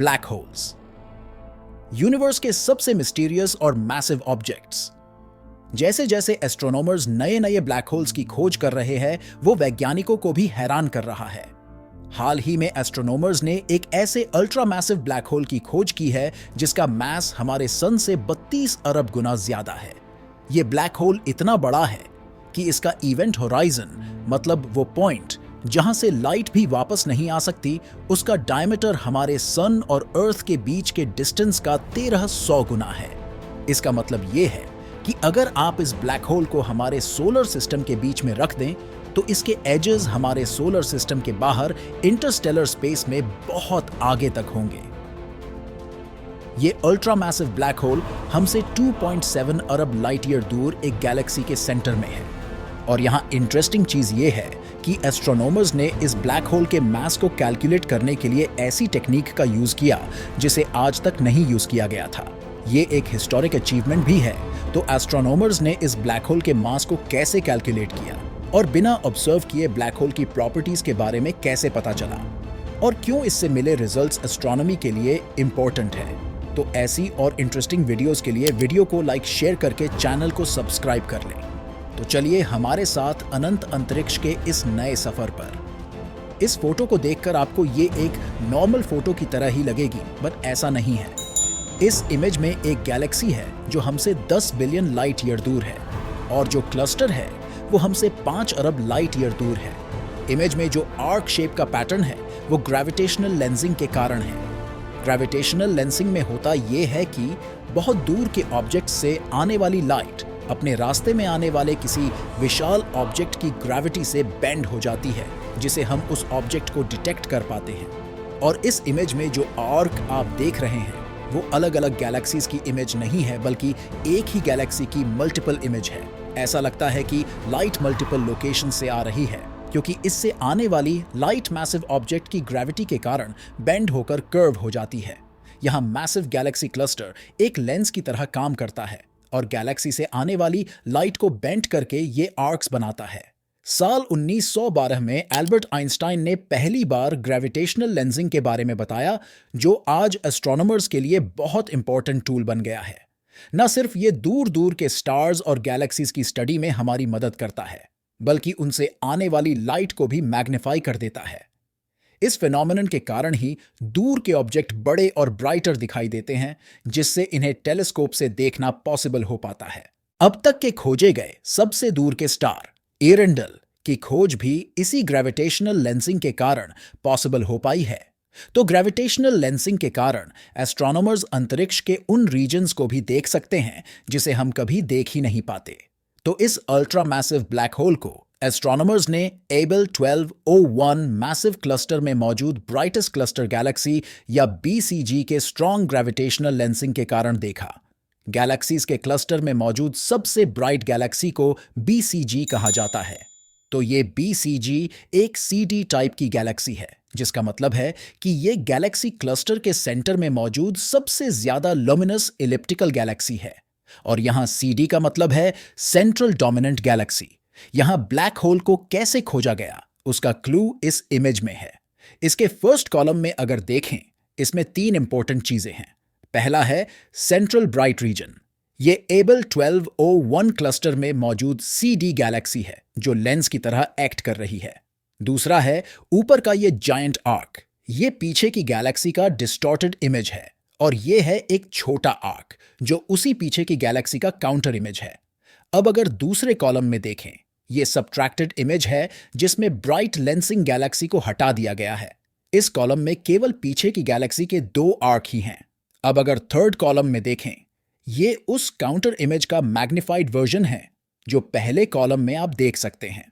Black holes, universe के सबसे mysterious और मैसिव ऑब्जेक्ट्स। जैसे जैसे एस्ट्रोनॉमर्स नए नए ब्लैक होल्स की खोज कर रहे हैं, वो वैज्ञानिकों को भी हैरान कर रहा है। हाल ही में एस्ट्रोनॉमर्स ने एक ऐसे अल्ट्रा मैसिव ब्लैक होल की खोज की है जिसका मास हमारे सन से 32 अरब गुना ज्यादा है। ये ब्लैक होल इतना बड़ा है कि इसका इवेंट होराइजन, मतलब वो पॉइंट जहां से लाइट भी वापस नहीं आ सकती, उसका डायमीटर हमारे सन और अर्थ के बीच के डिस्टेंस का 1300 गुना है। इसका मतलब ये है कि अगर आप इस ब्लैक होल को हमारे सोलर सिस्टम के बीच में रख दें तो इसके एजेस हमारे सोलर सिस्टम के बाहर इंटरस्टेलर स्पेस में बहुत आगे तक होंगे। ये अल्ट्रा मैसिव ब्लैक होल हमसे 2.7 अरब लाइट ईयर दूर एक गैलेक्सी के सेंटर में है। और यहाँ इंटरेस्टिंग चीज ये है कि एस्ट्रोनॉमर्स ने इस ब्लैक होल के मास को कैलकुलेट करने के लिए ऐसी टेक्निक का यूज किया जिसे आज तक नहीं यूज किया गया था। ये एक हिस्टोरिक अचीवमेंट भी है। तो एस्ट्रोनॉमर्स ने इस ब्लैक होल के मास को कैसे कैलकुलेट किया और बिना ऑब्जर्व किए ब्लैक होल की प्रॉपर्टीज के बारे में कैसे पता चला, और क्यों इससे मिले रिजल्ट्स एस्ट्रोनॉमी के लिए इंपॉर्टेंट है। तो ऐसी और इंटरेस्टिंग वीडियोस के लिए वीडियो को लाइक शेयर करके चैनल को सब्सक्राइब कर लें। तो चलिए हमारे साथ अनंत अंतरिक्ष के इस नए सफर पर। इस फोटो को देखकर आपको ये एक नॉर्मल फोटो की तरह ही लगेगी, बट ऐसा नहीं है। इस इमेज में एक गैलेक्सी है जो हमसे 10 बिलियन लाइट ईयर दूर है, और जो क्लस्टर है वो हमसे 5 अरब लाइट ईयर दूर है। इमेज में जो आर्क शेप का पैटर्न है वो ग्रेविटेशनल लेंसिंग के कारण है। ग्रेविटेशनल लेंसिंग में होता ये है कि बहुत दूर के ऑब्जेक्ट से आने वाली लाइट अपने रास्ते में आने वाले किसी विशाल ऑब्जेक्ट की ग्रेविटी से बेंड हो जाती है, जिसे हम उस ऑब्जेक्ट को डिटेक्ट कर पाते हैं। और इस इमेज में जो आर्क आप देख रहे हैं वो अलग अलग गैलेक्सीज की इमेज नहीं है, बल्कि एक ही गैलेक्सी की मल्टीपल इमेज है। ऐसा लगता है कि लाइट मल्टीपल लोकेशन से आ रही है, क्योंकि इससे आने वाली लाइट मैसिव ऑब्जेक्ट की ग्रेविटी के कारण बेंड होकर कर्व हो जाती है। यहाँ मैसिव गैलेक्सी क्लस्टर एक लेंस की तरह काम करता है और गैलेक्सी से आने वाली लाइट को बेंड करके ये आर्क्स बनाता है। साल 1912 में एल्बर्ट आइंस्टाइन ने पहली बार ग्रेविटेशनल लेंसिंग के बारे में बताया, जो आज एस्ट्रोनॉमर्स के लिए बहुत इंपॉर्टेंट टूल बन गया है। न सिर्फ ये दूर दूर के स्टार्स और गैलेक्सीज की स्टडी में हमारी मदद करता है, बल्कि उनसे आने वाली लाइट को भी मैग्नीफाई कर देता है। इस फिनोमेनन के कारण ही दूर के ऑब्जेक्ट बड़े और ब्राइटर दिखाई देते हैं, जिससे इन्हें टेलीस्कोप से देखना पॉसिबल हो पाता है। अब तक के खोजे गए सबसे दूर के स्टार एरेंडल की खोज भी इसी ग्रेविटेशनल लेंसिंग के कारण पॉसिबल हो पाई है। तो ग्रेविटेशनल लेंसिंग के कारण एस्ट्रोनॉमर्स अंतरिक्ष के उन रीजन्स को भी देख सकते हैं जिसे हम कभी देख ही नहीं पाते। तो इस अल्ट्रा मैसिव ब्लैक होल को एस्ट्रोनॉमर्स ने एबल 1201 मैसिव क्लस्टर में मौजूद ब्राइटेस्ट क्लस्टर गैलेक्सी या BCG के स्ट्रॉन्ग ग्रेविटेशनल लेंसिंग के कारण देखा। गैलेक्सीज के क्लस्टर में मौजूद सबसे ब्राइट गैलेक्सी को BCG कहा जाता है। तो ये BCG एक CD टाइप की गैलेक्सी है, जिसका मतलब है कि ये गैलेक्सी क्लस्टर के सेंटर में मौजूद सबसे ज्यादा लुमिनस इलिप्टिकल गैलेक्सी है। और यहां CD का मतलब है सेंट्रल डोमिनेंट गैलेक्सी। यहां ब्लैक होल को कैसे खोजा गया, उसका क्लू इस इमेज में है। इसके फर्स्ट कॉलम में अगर देखें, इसमें 3 इंपॉर्टेंट चीजें हैं। पहला है सेंट्रल ब्राइट रीजन। ये एबल 1201 क्लस्टर में मौजूद CD गैलेक्सी है जो लेंस की तरह एक्ट कर रही है। दूसरा है ऊपर का ये जायंट आर्क। ये पीछे की गैलेक्सी का डिस्टॉर्टेड इमेज है, और ये है एक छोटा आर्क जो उसी पीछे की गैलेक्सी का काउंटर इमेज है। अब अगर दूसरे कॉलम में देखें, ये सबट्रैक्टेड इमेज है जिसमें ब्राइट लेंसिंग गैलेक्सी को हटा दिया गया है। इस कॉलम में केवल पीछे की गैलेक्सी के 2 आर्क ही हैं। अब अगर थर्ड कॉलम में देखें, ये उस काउंटर इमेज का मैग्निफाइड वर्जन है जो पहले कॉलम में आप देख सकते हैं।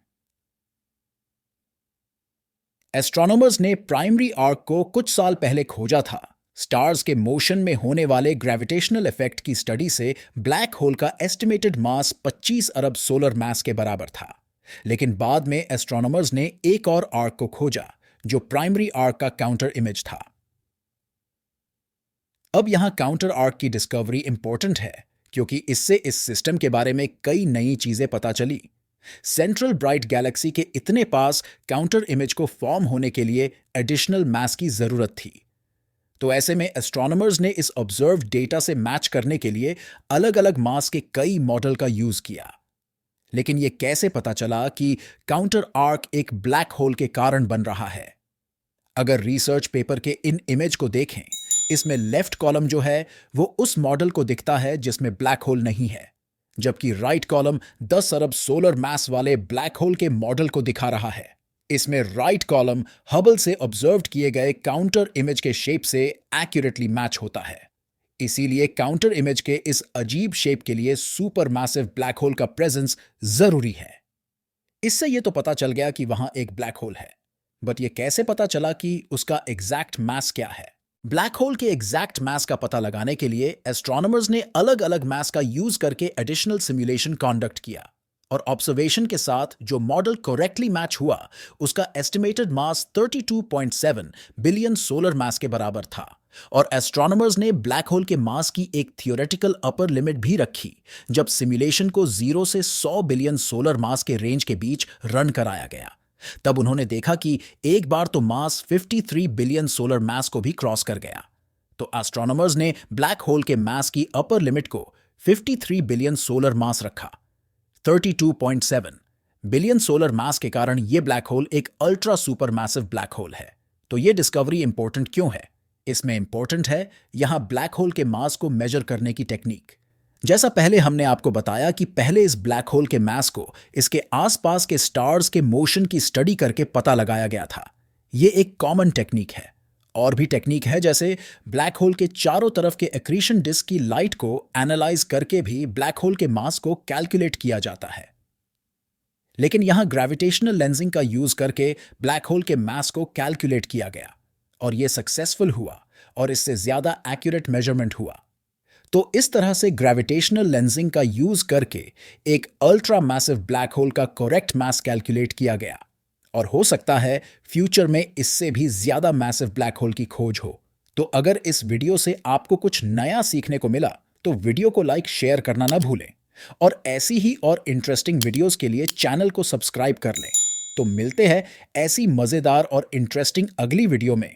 एस्ट्रोनॉमर्स ने प्राइमरी आर्क को कुछ साल पहले खोजा था। स्टार्स के मोशन में होने वाले ग्रेविटेशनल इफेक्ट की स्टडी से ब्लैक होल का एस्टिमेटेड मास 25 अरब सोलर मास के बराबर था। लेकिन बाद में एस्ट्रोनॉमर्स ने एक और आर्क को खोजा जो प्राइमरी आर्क का काउंटर इमेज था। अब यहां काउंटर आर्क की डिस्कवरी इंपॉर्टेंट है, क्योंकि इससे इस सिस्टम के बारे में कई नई चीजें पता चली। सेंट्रल ब्राइट गैलेक्सी के इतने पास काउंटर इमेज को फॉर्म होने के लिए एडिशनल मास की जरूरत थी। तो ऐसे में एस्ट्रोनॉमर्स ने इस ऑब्जर्व्ड डेटा से मैच करने के लिए अलग अलग मास के कई मॉडल का यूज किया। लेकिन यह कैसे पता चला कि काउंटर आर्क एक ब्लैक होल के कारण बन रहा है? अगर रिसर्च पेपर के इन इमेज को देखें, इसमें लेफ्ट कॉलम जो है वो उस मॉडल को दिखता है जिसमें ब्लैक होल नहीं है, जबकि राइट कॉलम 10 अरब सोलर मास वाले ब्लैक होल के मॉडल को दिखा रहा है। इसमें राइट कॉलम हबल से ऑब्जर्व किए गए काउंटर इमेज के शेप से एक्यूरेटली मैच होता है। इसीलिए काउंटर इमेज के इस अजीब शेप के लिए सुपर मैसिव ब्लैक होल का प्रेजेंस जरूरी है। इससे यह तो पता चल गया कि वहां एक ब्लैक होल है, बट यह कैसे पता चला कि उसका एग्जैक्ट मास क्या है? ब्लैक होल के एग्जैक्ट मास का पता लगाने के लिए एस्ट्रोनॉमर्स ने अलग अलग मास का यूज करके एडिशनल सिमुलेशन कंडक्ट किया, और ऑब्जर्वेशन के साथ जो मॉडल करेक्टली मैच हुआ उसका एस्टिमेटेड मास 32.7 बिलियन सोलर मास के बराबर था। और एस्ट्रोनॉमर्स ने ब्लैक होल के मास की एक थियोरेटिकल अपर लिमिट भी रखी जब सिमुलेशन को 0 से 100 बिलियन सोलर मास के रेंज के बीच रन कराया गया। तब उन्होंने देखा कि एक बार तो मास 53 बिलियन सोलर मास को भी क्रॉस कर गया। तो एस्ट्रोनॉमर्स ने ब्लैक होल के मास की अपर लिमिट को 53 बिलियन सोलर मास रखा। 32.7 बिलियन सोलर मास के कारण यह ब्लैक होल एक ultra super massive black hole है। तो यह डिस्कवरी इंपॉर्टेंट क्यों है? इसमें इंपॉर्टेंट है यहां ब्लैक होल के मास को मेजर करने की टेक्निक। जैसा पहले हमने आपको बताया कि पहले इस ब्लैक होल के मास को इसके आसपास के स्टार्स के मोशन की स्टडी करके पता लगाया गया था। यह एक कॉमन टेक्निक है। और भी टेक्निक है, जैसे ब्लैक होल के चारों तरफ के एक्रीशन डिस्क की लाइट को एनालाइज करके भी ब्लैक होल के मास को कैलकुलेट किया जाता है। लेकिन यहां ग्रेविटेशनल लेंसिंग का यूज करके ब्लैक होल के मास को कैलकुलेट किया गया और यह सक्सेसफुल हुआ और इससे ज्यादा एक्यूरेट मेजरमेंट हुआ। तो इस तरह से ग्रेविटेशनल लेंसिंग का यूज करके एक अल्ट्रा मैसिव ब्लैक होल का करेक्ट मास कैलकुलेट किया गया, और हो सकता है फ्यूचर में इससे भी ज्यादा मैसिव ब्लैक होल की खोज हो। तो अगर इस वीडियो से आपको कुछ नया सीखने को मिला तो वीडियो को लाइक शेयर करना ना भूलें, और ऐसी ही और इंटरेस्टिंग वीडियोस के लिए चैनल को सब्सक्राइब कर लें। तो मिलते हैं ऐसी मजेदार और इंटरेस्टिंग अगली वीडियो में।